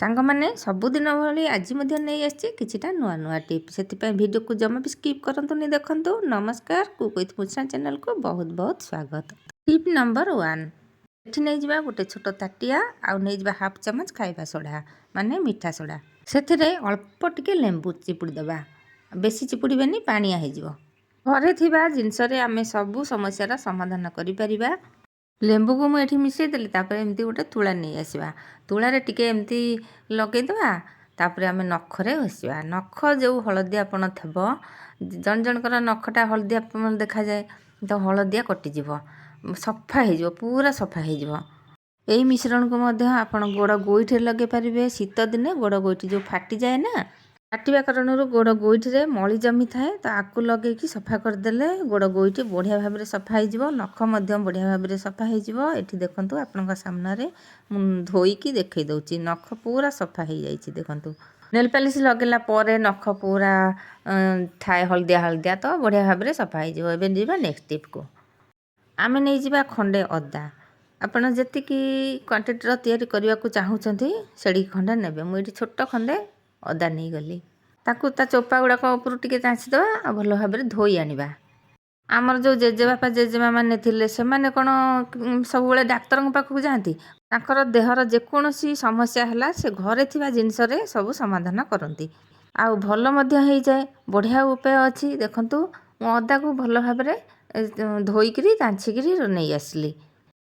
ସାଙ୍ଗମାନେ ସବୁଦିନ ଭଳି ଆଜି ମଧ୍ୟ ନେଇ ଆସିଛି କିଛିଟା ନୂଆ ନୂଆ ଟିପ୍। ସେଥିପାଇଁ ଭିଡ଼ିଓକୁ ଜମା ବି ସ୍କିପ୍ କରନ୍ତୁନି, ଦେଖନ୍ତୁ। ନମସ୍କାର, କୁକ୍ ୱିଥ୍ ମୁସ୍କାନ ଚ୍ୟାନେଲକୁ ବହୁତ ବହୁତ ସ୍ୱାଗତ। ଟିପ୍ ନମ୍ବର 1, ଏଠି ନେଇଯିବା ଗୋଟେ ଛୋଟ ତାଟିଆ, ଆଉ ନେଇଯିବା ହାଫ୍ ଚାମଚ ଖାଇବା ସୋଡ଼ା ମାନେ ମିଠା ସୋଡ଼ା। ସେଥିରେ ଅଳ୍ପ ଟିକେ ଲେମ୍ବୁ ଚିପୁଡ଼ି ଦେବା, ବେଶୀ ଚିପୁଡ଼ିବେନି, ପାଣିଆ ହେଇଯିବ। ଘରେ ଥିବା ଜିନିଷରେ ଆମେ ସବୁ ସମସ୍ୟାର ସମାଧାନ କରିପାରିବା। ଲେମ୍ବୁକୁ ମୁଁ ଏଠି ମିଶାଇ ଦେଲି, ତାପରେ ଏମିତି ଗୋଟେ ତୁଳା ନେଇ ଆସିବା, ତୁଳାରେ ଟିକେ ଏମିତି ଲଗାଇଦେବା, ତାପରେ ଆମେ ନଖରେ ଘଷିବା। ନଖ ଯେଉଁ ହଳଦିଆ ପଣ ଥିବ, ଜଣ ଜଣଙ୍କର ନଖଟା ହଳଦିଆ ଦେଖାଯାଏ, ତ ହଳଦିଆ କଟିଯିବ, ସଫା ହେଇଯିବ, ପୁରା ସଫା ହେଇଯିବ। ଏଇ ମିଶ୍ରଣକୁ ମଧ୍ୟ ଆପଣ ଗୋଡ଼ ଗୋଇଠିରେ ଲଗାଇ ପାରିବେ। ଶୀତ ଦିନେ ଗୋଡ଼ ଗୋଇଠି ଯେଉଁ ଫାଟିଯାଏ ନା, ଫାଟିବା କାରଣରୁ ଗୋଡ଼ ଗୋଇଠିରେ ମଳି ଜମିଥାଏ, ତ ଆକୁ ଲଗେଇକି ସଫା କରିଦେଲେ ଗୋଡ଼ ଗୋଇଠି ବଢ଼ିଆ ଭାବରେ ସଫା ହେଇଯିବ, ନଖ ମଧ୍ୟ ବଢ଼ିଆ ଭାବରେ ସଫା ହେଇଯିବ। ଏଠି ଦେଖନ୍ତୁ, ଆପଣଙ୍କ ସାମ୍ନାରେ ମୁଁ ଧୋଇକି ଦେଖେଇ ଦେଉଛି, ନଖ ପୁରା ସଫା ହେଇଯାଇଛି। ଦେଖନ୍ତୁ, ନେଲ୍ ପାଲିସ୍ ଲଗାଇଲା ପରେ ନଖ ପୁରା ଥାଏ ହଳଦିଆ ହଳଦିଆ, ତ ବଢ଼ିଆ ଭାବରେ ସଫା ହେଇଯିବ। ଏବେ ଯିବା ନେକ୍ସଟ ଟିପ୍କୁ। ଆମେ ନେଇଯିବା ଖଣ୍ଡେ ଅଦା। ଆପଣ ଯେତିକି କ୍ୱାଣ୍ଟିଟିର ତିଆରି କରିବାକୁ ଚାହୁଁଛନ୍ତି ସେଡ଼ିକି ଖଣ୍ଡେ ନେବେ। ମୁଁ ଏଠି ଛୋଟ ଖଣ୍ଡେ ଅଦା ନେଇଗଲି। ତାକୁ ତା ଚୋପା ଗୁଡ଼ାକ ଉପରୁ ଟିକେ ଚାଞ୍ଚିଦେବା, ଆଉ ଭଲ ଭାବରେ ଧୋଇ ଆଣିବା। ଆମର ଯେଉଁ ଜେଜେବାପା ଜେଜେମା ମାନେ ଥିଲେ, ସେମାନେ କ'ଣ ସବୁବେଳେ ଡାକ୍ତରଙ୍କ ପାଖକୁ ଯାଆନ୍ତି? ତାଙ୍କର ଦେହର ଯେକୌଣସି ସମସ୍ୟା ହେଲା ସେ ଘରେ ଥିବା ଜିନିଷରେ ସବୁ ସମାଧାନ କରନ୍ତି, ଆଉ ଭଲ ମଧ୍ୟ ହେଇଯାଏ। ବଢ଼ିଆ ଉପାୟ ଅଛି। ଦେଖନ୍ତୁ, ମୁଁ ଅଦାକୁ ଭଲ ଭାବରେ ଧୋଇକିରି ଚାଞ୍ଚିକିରି ନେଇ ଆସିଲି।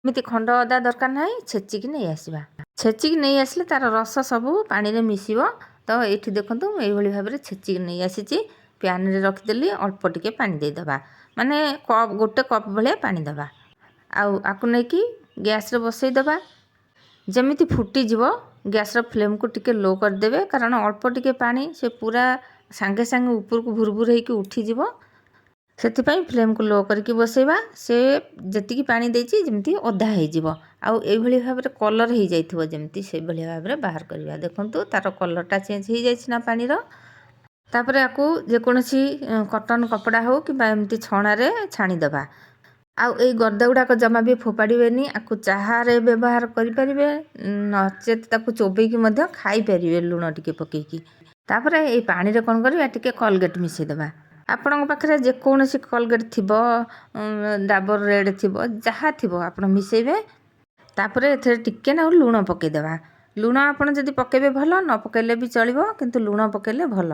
ଏମିତି ଖଣ୍ଡ ଅଦା ଦରକାର ନାହିଁ, ଛେଚିକି ନେଇ ଆସିବା। ଛେଚିକି ନେଇ ଆସିଲେ ତାର ରସ ସବୁ ପାଣିରେ ମିଶିବ। ତ ଏଇଠି ଦେଖନ୍ତୁ, ମୁଁ ଏଇଭଳି ଭାବରେ ଛେଚିକି ନେଇ ଆସିଛି। ପ୍ୟାନ୍ରେ ରଖିଦେଲି, ଅଳ୍ପ ଟିକେ ପାଣି ଦେଇଦେବା, ମାନେ ଗୋଟେ କପ୍ ଭଳିଆ ପାଣି ଦେବା। ଆଉ ଆକୁ ନେଇକି ଗ୍ୟାସ୍ରେ ବସେଇଦେବା। ଯେମିତି ଫୁଟିଯିବ, ଗ୍ୟାସ୍ର ଫ୍ଲେମ୍କୁ ଟିକେ ଲୋ କରିଦେବେ, କାରଣ ଅଳ୍ପ ଟିକେ ପାଣି, ସେ ପୁରା ସାଙ୍ଗେ ସାଙ୍ଗେ ଉପରକୁ ଭୁରଭୁର ହେଇକି ଉଠିଯିବ। ସେଥିପାଇଁ ଫ୍ଲେମ୍କୁ ଲୋ କରିକି ବସେଇବା। ସେ ଯେତିକି ପାଣି ଦେଇଛି ଯେମିତି ଅଧା ହେଇଯିବ, ଆଉ ଏଇଭଳି ଭାବରେ କଲର୍ ହେଇଯାଇଥିବ ଯେମିତି, ସେଇଭଳି ଭାବରେ ବାହାର କରିବା। ଦେଖନ୍ତୁ, ତାର କଲର୍ଟା ଚେଞ୍ଜ ହେଇଯାଇଛି ନା ପାଣିର। ତାପରେ ଆକୁ ଯେକୌଣସି କଟନ୍ କପଡ଼ା ହେଉ କିମ୍ବା ଏମିତି ଛଣାରେ ଛାଣିଦେବା। ଆଉ ଏଇ ଗର୍ଦ ଗୁଡ଼ାକ ଜମା ବି ଫୋପାଡ଼ିବେନି। ଆକୁ ଚାହାରେ ବ୍ୟବହାର କରିପାରିବେ, ନଚେତ୍ ତାକୁ ଚୋବେଇକି ମଧ୍ୟ ଖାଇପାରିବେ ଲୁଣ ଟିକେ ପକେଇକି। ତାପରେ ଏଇ ପାଣିରେ କ'ଣ କରିବା, ଟିକେ କୋଲଗେଟ୍ ମିଶାଇଦେବା। ଆପଣଙ୍କ ପାଖରେ ଯେକୌଣସି କୋଲଗେଟ୍ ଥିବ, ଡାବର ରେଡ଼୍ ଥିବ, ଯାହା ଥିବ ଆପଣ ମିଶାଇବେ। ତାପରେ ଏଥିରେ ଟିକେ ନାକୁ ଲୁଣ ପକାଇଦେବା। ଲୁଣ ଆପଣ ଯଦି ପକାଇବେ ଭଲ, ନ ପକାଇଲେ ବି ଚଳିବ, କିନ୍ତୁ ଲୁଣ ପକାଇଲେ ଭଲ।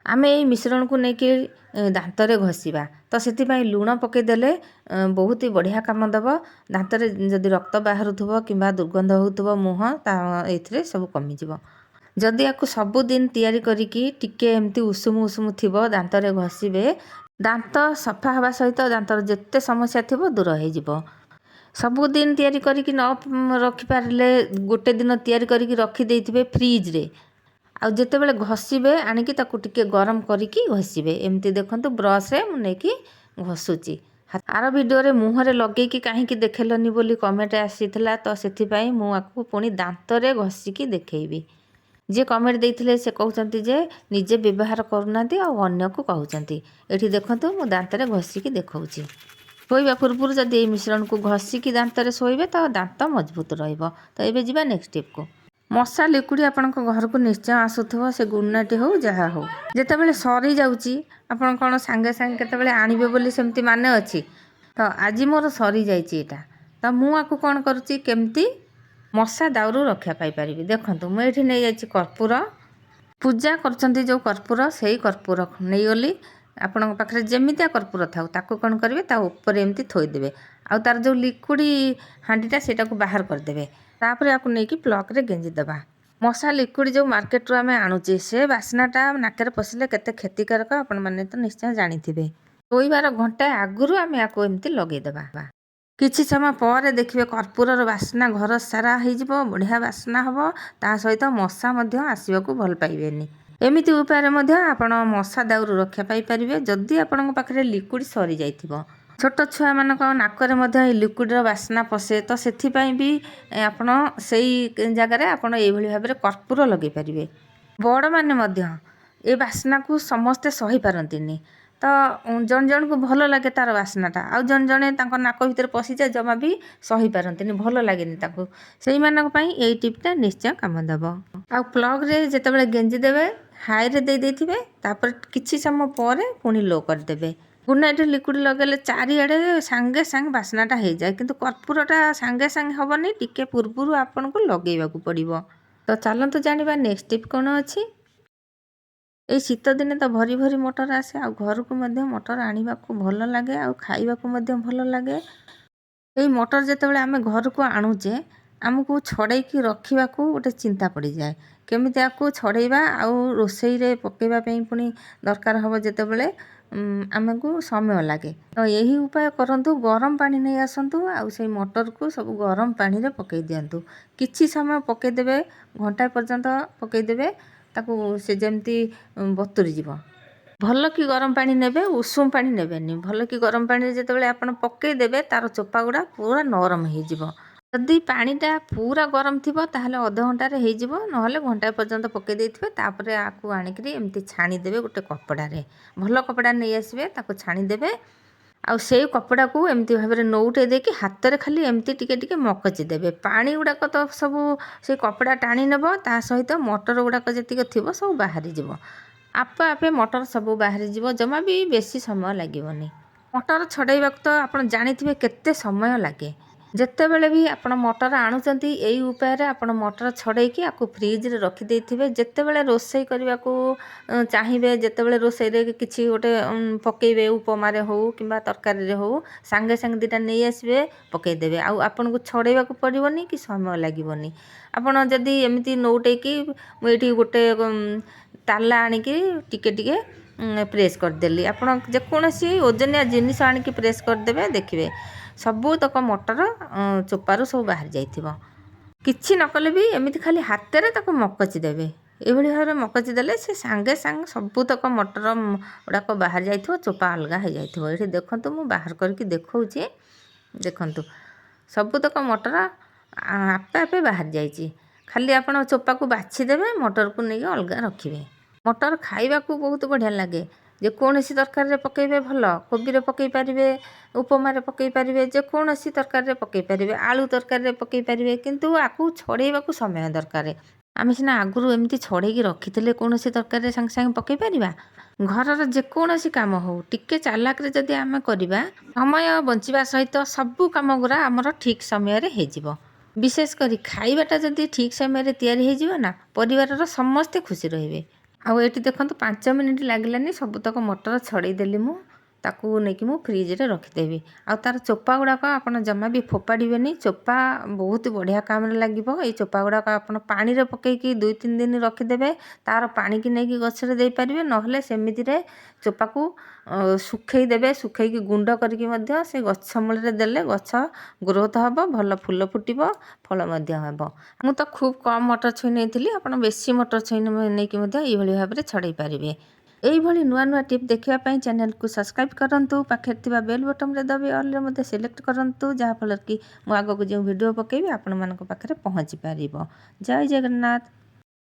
ଆମେ ଏଇ ମିଶ୍ରଣକୁ ନେଇକି ଦାନ୍ତରେ ଘଷିବା, ତ ସେଥିପାଇଁ ଲୁଣ ପକାଇଦେଲେ ବହୁତ ବଢ଼ିଆ କାମ ଦେବ। ଦାନ୍ତରେ ଯଦି ରକ୍ତ ବାହାରୁଥିବ କିମ୍ବା ଦୁର୍ଗନ୍ଧ ହେଉଥିବ ମୁହଁ, ତା ଏଥିରେ ସବୁ କମିଯିବ। ଯଦି ଆକୁ ସବୁଦିନ ତିଆରି କରିକି ଟିକେ ଏମିତି ଉଷୁମ ଉଷୁମ ଥିବ ଦାନ୍ତରେ ଘଷିବେ, ଦାନ୍ତ ସଫା ହେବା ସହିତ ଦାନ୍ତର ଯେତେ ସମସ୍ୟା ଥିବ ଦୂର ହେଇଯିବ। ସବୁଦିନ ତିଆରି କରିକି ନ ରଖିପାରିଲେ ଗୋଟେ ଦିନ ତିଆରି କରିକି ରଖିଦେଇଥିବେ ଫ୍ରିଜ୍ରେ, ଆଉ ଯେତେବେଳେ ଘଷିବେ ଆଣିକି ତାକୁ ଟିକେ ଗରମ କରିକି ଘଷିବେ। ଏମିତି ଦେଖନ୍ତୁ, ବ୍ରସ୍ରେ ମୁଁ ନେଇକି ଘଷୁଛି। ଆର ଭିଡ଼ିଓରେ ମୁହଁରେ ଲଗେଇକି କାହିଁକି ଦେଖେଇଲନି ବୋଲି କମେଣ୍ଟ ଆସିଥିଲା, ତ ସେଥିପାଇଁ ମୁଁ ଆକୁ ପୁଣି ଦାନ୍ତରେ ଘଷିକି ଦେଖେଇବି। ଯିଏ କମେଣ୍ଟ ଦେଇଥିଲେ ସେ କହୁଛନ୍ତି ଯେ ନିଜେ ବ୍ୟବହାର କରୁନାହାନ୍ତି ଆଉ ଅନ୍ୟକୁ କହୁଛନ୍ତି। ଏଠି ଦେଖନ୍ତୁ, ମୁଁ ଦାନ୍ତରେ ଘଷିକି ଦେଖାଉଛି। ଶୋଇବା ପୂର୍ବରୁ ଯଦି ଏଇ ମିଶ୍ରଣକୁ ଘଷିକି ଦାନ୍ତରେ ଶୋଇବେ, ତ ଦାନ୍ତ ମଜବୁତ ରହିବ। ତ ଏବେ ଯିବା ନେକ୍ସଟ ଟିପ୍କୁ। ମଶା ଲିକ୍ୱିଡ଼ ଆପଣଙ୍କ ଘରକୁ ନିଶ୍ଚୟ ଆସୁଥିବ, ସେ ଗୁଡନାଇଟ୍ ହେଉ ଯାହା ହେଉ। ଯେତେବେଳେ ସରିଯାଉଛି, ଆପଣ କ'ଣ ସାଙ୍ଗେ ସାଙ୍ଗେ କେତେବେଳେ ଆଣିବେ ବୋଲି ସେମିତି ମାନେ ଅଛି? ତ ଆଜି ମୋର ସରିଯାଇଛି ଏଇଟା, ତ ମୁଁ ଆକୁ କ'ଣ କରୁଛି, କେମିତି ମଶା ଦାଉରୁ ରକ୍ଷା ପାଇପାରିବି। ଦେଖନ୍ତୁ, ମୁଁ ଏଇଠି ନେଇଯାଇଛି କର୍ପୂର। ପୂଜା କରୁଛନ୍ତି ଯେଉଁ କର୍ପୂର, ସେଇ କର୍ପୂର ନେଇଗଲି। ଆପଣଙ୍କ ପାଖରେ ଯେମିତିଆ କର୍ପୂର ଥାଉ, ତାକୁ କ'ଣ କରିବେ, ତା ଉପରେ ଏମିତି ଥୋଇଦେବେ, ଆଉ ତାର ଯେଉଁ ଲିକ୍ୱିଡ଼ ହାଣ୍ଡିଟା ସେଇଟାକୁ ବାହାର କରିଦେବେ। ତାପରେ ଆକୁ ନେଇକି ପ୍ଲଗ୍ରେ ଗେଞ୍ଜିଦେବା। ମଶା ଲିକ୍ୱିଡ଼ ଯେଉଁ ମାର୍କେଟରୁ ଆମେ ଆଣୁଛେ, ସେ ବାସ୍ନାଟା ନାକରେ ପଶିଲେ କେତେ କ୍ଷତିକାରକ ଆପଣମାନେ ତ ନିଶ୍ଚୟ ଜାଣିଥିବେ। ଶୋଇବାର ଘଣ୍ଟାଏ ଆଗରୁ ଆମେ ଆକୁ ଏମିତି ଲଗେଇଦେବା। କିଛି ସମୟ ପରେ ଦେଖିବେ କର୍ପୂରର ବାସ୍ନା ଘର ସାରା ହେଇଯିବ, ବଢ଼ିଆ ବାସ୍ନା ହେବ। ତା ସହିତ ମଶା ମଧ୍ୟ ଆସିବାକୁ ଭଲ ପାଇବେନି। ଏମିତି ଉପାୟରେ ମଧ୍ୟ ଆପଣ ମଶା ଦାଉରୁ ରକ୍ଷା ପାଇପାରିବେ ଯଦି ଆପଣଙ୍କ ପାଖରେ ଲିକ୍ୱିଡ଼ ସରିଯାଇଥିବ। ଛୋଟ ଛୁଆମାନଙ୍କ ନାକରେ ମଧ୍ୟ ଏଇ ଲିକ୍ୱିଡ଼ର ବାସ୍ନା ପଶେ, ତ ସେଥିପାଇଁ ବି ଆପଣ ସେଇ ଜାଗାରେ ଆପଣ ଏଇଭଳି ଭାବରେ କର୍ପୂର ଲଗାଇ ପାରିବେ। ବଡ଼ମାନେ ମଧ୍ୟ ଏ ବାସ୍ନାକୁ ସମସ୍ତେ ସହିପାରନ୍ତିନି, ତ ତ ଜଣେ ଜଣଙ୍କୁ ଭଲ ଲାଗେ ତାର ବାସ୍ନାଟା, ଆଉ ଜଣେ ଜଣେ ତାଙ୍କ ନାକ ଭିତରେ ପଶିଯାଏ, ଜମା ବି ସହିପାରନ୍ତିନି, ଭଲ ଲାଗେନି ତାଙ୍କୁ। ସେଇମାନଙ୍କ ପାଇଁ ଏଇ ଟିପ୍ଟା ନିଶ୍ଚୟ କାମ ଦେବ। ଆଉ ପ୍ଲଗ୍ରେ ଯେତେବେଳେ ଗେଞ୍ଜି ଦେବେ ହାଇରେ ଦେଇଥିବେ, ତାପରେ କିଛି ସମୟ ପରେ ପୁଣି ଲୋ କରିଦେବେ। ଗୁଡ୍ ନାଇଟ୍ ଲିକ୍ୱିଡ଼ ଲଗାଇଲେ ଚାରିଆଡ଼େ ସାଙ୍ଗେ ସାଙ୍ଗେ ବାସ୍ନାଟା ହେଇଯାଏ, କିନ୍ତୁ କର୍ପୂରଟା ସାଙ୍ଗେ ସାଙ୍ଗେ ହେବନି, ଟିକେ ପୂର୍ବରୁ ଆପଣଙ୍କୁ ଲଗାଇବାକୁ ପଡ଼ିବ। ତ ଚାଲନ୍ତୁ ଜାଣିବା ନେକ୍ସଟ ଟିପ୍ କ'ଣ ଅଛି। ଏଇ ଶୀତ ଦିନେ ତ ଭରି ଭରି ମଟର ଆସେ, ଆଉ ଘରକୁ ମଧ୍ୟ ମଟର ଆଣିବାକୁ ଭଲ ଲାଗେ, ଆଉ ଖାଇବାକୁ ମଧ୍ୟ ଭଲ ଲାଗେ। ଏଇ ମଟର ଯେତେବେଳେ ଆମେ ଘରକୁ ଆଣୁଛେ, ଆମକୁ ଛଡ଼େଇକି ରଖିବାକୁ ଗୋଟେ ଚିନ୍ତା ପଡ଼ିଯାଏ, କେମିତି ଆକୁ ଛଡ଼େଇବା ଆଉ ରୋଷେଇରେ ପକାଇବା ପାଇଁ ପୁଣି ଦରକାର ହେବ ଯେତେବେଳେ ଆମକୁ ସମୟ ଲାଗେ। ତ ଏହି ଉପାୟ କରନ୍ତୁ, ଗରମ ପାଣି ନେଇ ଆସନ୍ତୁ, ଆଉ ସେଇ ମଟରକୁ ସବୁ ଗରମ ପାଣିରେ ପକାଇ ଦିଅନ୍ତୁ। କିଛି ସମୟ ପକାଇଦେବେ, ଘଣ୍ଟାଏ ପର୍ଯ୍ୟନ୍ତ ପକାଇଦେବେ, ତାକୁ ସେ ଯେମିତି ବତୁରି ଯିବ। ଭଲ କି ଗରମ ପାଣି ନେବେ, ଉଷୁମ ପାଣି ନେବେନି। ଭଲ କି ଗରମ ପାଣିରେ ଯେତେବେଳେ ଆପଣ ପକାଇଦେବେ, ତାର ଚୋପା ଗୁଡ଼ା ପୁରା ନରମ ହେଇଯିବ। ଯଦି ପାଣିଟା ପୁରା ଗରମ ଥିବ ତାହେଲେ ଅଧଘଣ୍ଟାରେ ହେଇଯିବ, ନହେଲେ ଘଣ୍ଟାଏ ପର୍ଯ୍ୟନ୍ତ ପକାଇ ଦେଇଥିବେ। ତାପରେ ଆକୁ ଆଣିକିରି ଏମିତି ଛାଣିଦେବେ ଗୋଟେ କପଡ଼ାରେ, ଭଲ କପଡ଼ା ନେଇ ଆସିବେ, ତାକୁ ଛାଣିଦେବେ। ଆଉ ସେଇ କପଡ଼ାକୁ ଏମିତି ଭାବରେ ନଉଟେଇ ଦେଇକି ହାତରେ ଖାଲି ଏମିତି ଟିକେ ଟିକେ ମକଚି ଦେବେ। ପାଣି ଗୁଡ଼ାକ ତ ସବୁ ସେଇ କପଡ଼ା ଟାଣି ନେବ, ତା ସହିତ ମଟର ଗୁଡ଼ାକ ଯେତିକି ଥିବ ସବୁ ବାହାରିଯିବ। ଆପେ ଆପେ ମଟର ସବୁ ବାହାରିଯିବ, ଜମା ବି ବେଶୀ ସମୟ ଲାଗିବନି। ମଟର ଛଡ଼େଇବାକୁ ତ ଆପଣ ଜାଣିଥିବେ କେତେ ସମୟ ଲାଗେ। ଯେତେବେଳେ ବି ଆପଣ ମଟର ଆଣୁଛନ୍ତି, ଏଇ ଉପାୟରେ ଆପଣ ମଟର ଛଡ଼େଇକି ଆକୁ ଫ୍ରିଜରେ ରଖିଦେଇଥିବେ। ଯେତେବେଳେ ରୋଷେଇ କରିବାକୁ ଚାହିଁବେ, ଯେତେବେଳେ ରୋଷେଇରେ କିଛି ଗୋଟେ ପକାଇବେ, ଉପମାରେ ହେଉ କିମ୍ବା ତରକାରୀରେ ହେଉ, ସାଙ୍ଗେ ସାଙ୍ଗେ ଦୁଇଟା ନେଇ ଆସିବେ, ପକାଇଦେବେ। ଆଉ ଆପଣଙ୍କୁ ଛଡ଼େଇବାକୁ ପଡ଼ିବନି କି ସମୟ ଲାଗିବନି। ଆପଣ ଯଦି ଏମିତି ନଉଟେଇକି, ମୁଁ ଏଇଠି ଗୋଟେ ତାଲା ଆଣିକି ଟିକେ ଟିକେ ପ୍ରେସ୍ କରିଦେଲି, ଆପଣ ଯେକୌଣସି ଓଜନିଆ ଜିନିଷ ଆଣିକି ପ୍ରେସ୍ କରିଦେବେ, ଦେଖିବେ ସବୁତକ ମଟର ଚୋପାରୁ ସବୁ ବାହାରି ଯାଇଥିବ। କିଛି ନ କଲେ ବି ଏମିତି ଖାଲି ହାତରେ ତାକୁ ମକଚି ଦେବେ। ଏଇଭଳି ଭାବରେ ମକଚି ଦେଲେ ସେ ସାଙ୍ଗେ ସାଙ୍ଗେ ସବୁତକ ମଟର ଗୁଡ଼ାକ ବାହାରି ଯାଇଥିବ, ଚୋପା ଅଲଗା ହେଇଯାଇଥିବ। ଏଇଠି ଦେଖନ୍ତୁ, ମୁଁ ବାହାର କରିକି ଦେଖାଉଛି, ଦେଖନ୍ତୁ ସବୁତକ ମଟର ଆପେ ଆପେ ବାହାରି ଯାଇଛି। ଖାଲି ଆପଣ ଚୋପାକୁ ବାଛିଦେବେ, ମଟରକୁ ନେଇକି ଅଲଗା ରଖିବେ। ମଟର ଖାଇବାକୁ ବହୁତ ବଢ଼ିଆ ଲାଗେ। ଯେକୌଣସି ତରକାରୀରେ ପକାଇବେ ଭଲ, କୋବିରେ ପକାଇ ପାରିବେ, ଉପମାରେ ପକାଇ ପାରିବେ, ଯେକୌଣସି ତରକାରୀରେ ପକାଇ ପାରିବେ, ଆଳୁ ତରକାରୀରେ ପକାଇ ପାରିବେ, କିନ୍ତୁ ଆକୁ ଛଡ଼େଇବାକୁ ସମୟ ଦରକାର। ଆମେ ସିନା ଆଗରୁ ଏମିତି ଛଡ଼େଇକି ରଖିଥିଲେ କୌଣସି ତରକାରୀରେ ସାଙ୍ଗେ ସାଙ୍ଗେ ପକାଇ ପାରିବା। ଘରର ଯେକୌଣସି କାମ ହେଉ, ଟିକେ ଚାଲାକରେ ଯଦି ଆମେ କରିବା, ସମୟ ବଞ୍ଚିବା ସହିତ ସବୁ କାମ ଗୁଡ଼ା ଆମର ଠିକ୍ ସମୟରେ ହେଇଯିବ। ବିଶେଷ କରି ଖାଇବାଟା ଯଦି ଠିକ୍ ସମୟରେ ତିଆରି ହେଇଯିବ ନା, ପରିବାରର ସମସ୍ତେ ଖୁସି ରହିବେ। ଆଉ ଏଇଠି ଦେଖନ୍ତୁ 5 ମିନିଟ୍ ଲାଗିଲାନି, ସବୁତକ ମଟର ଛଡ଼େଇ ଦେଲି ମୁଁ। ତାକୁ ନେଇକି ମୁଁ ଫ୍ରିଜରେ ରଖିଦେବି। ଆଉ ତାର ଚୋପା ଗୁଡ଼ାକ ଆପଣ ଜମା ବି ଫୋପାଡ଼ିବେନି, ଚୋପା ବହୁତ ବଢ଼ିଆ କାମରେ ଲାଗିବ। ଏଇ ଚୋପା ଗୁଡ଼ାକ ଆପଣ ପାଣିରେ ପକାଇକି 2-3 ଦିନ ରଖିଦେବେ, ତାର ପାଣିକି ନେଇକି ଗଛରେ ଦେଇପାରିବେ, ନହେଲେ ସେମିତିରେ ଚୋପାକୁ ଶୁଖେଇ ଦେବେ। ଶୁଖେଇକି ଗୁଣ୍ଡ କରିକି ମଧ୍ୟ ସେ ଗଛ ମୂଳରେ ଦେଲେ ଗଛ ଗ୍ରୋଥ୍ ହେବ, ଭଲ ଫୁଲ ଫୁଟିବ, ଫଳ ମଧ୍ୟ ହେବ। ମୁଁ ତ ଖୁବ୍ କମ୍ ମଟର ଛୁଇଁ ନେଇଥିଲି, ଆପଣ ବେଶୀ ମଟର ଛୁଇଁ ନେଇକି ମଧ୍ୟ ଏଇଭଳି ଭାବରେ ଛଡ଼େଇ ପାରିବେ। এইଭଳି ନୂଆ ନୂଆ ଟିପ୍ ଦେଖିବା ପାଇଁ ଚ୍ୟାନେଲକୁ ସବସ୍କ୍ରାଇବ୍ କରନ୍ତୁ, ପାଖରେ ଥିବା ବେଲ୍ ବଟନ୍ରେ ଦବି ଅଲ୍ରେ ମଧ୍ୟ ସିଲେକ୍ଟ କରନ୍ତୁ, ଯାହାଫଳରେ କି ମୁଁ ଆଗକୁ ଯେଉଁ ଭିଡ଼ିଓ ପକାଇବି ଆପଣମାନଙ୍କ ପାଖରେ ପହଞ୍ଚି ପାରିବ। ଜୟ ଜଗନ୍ନାଥ।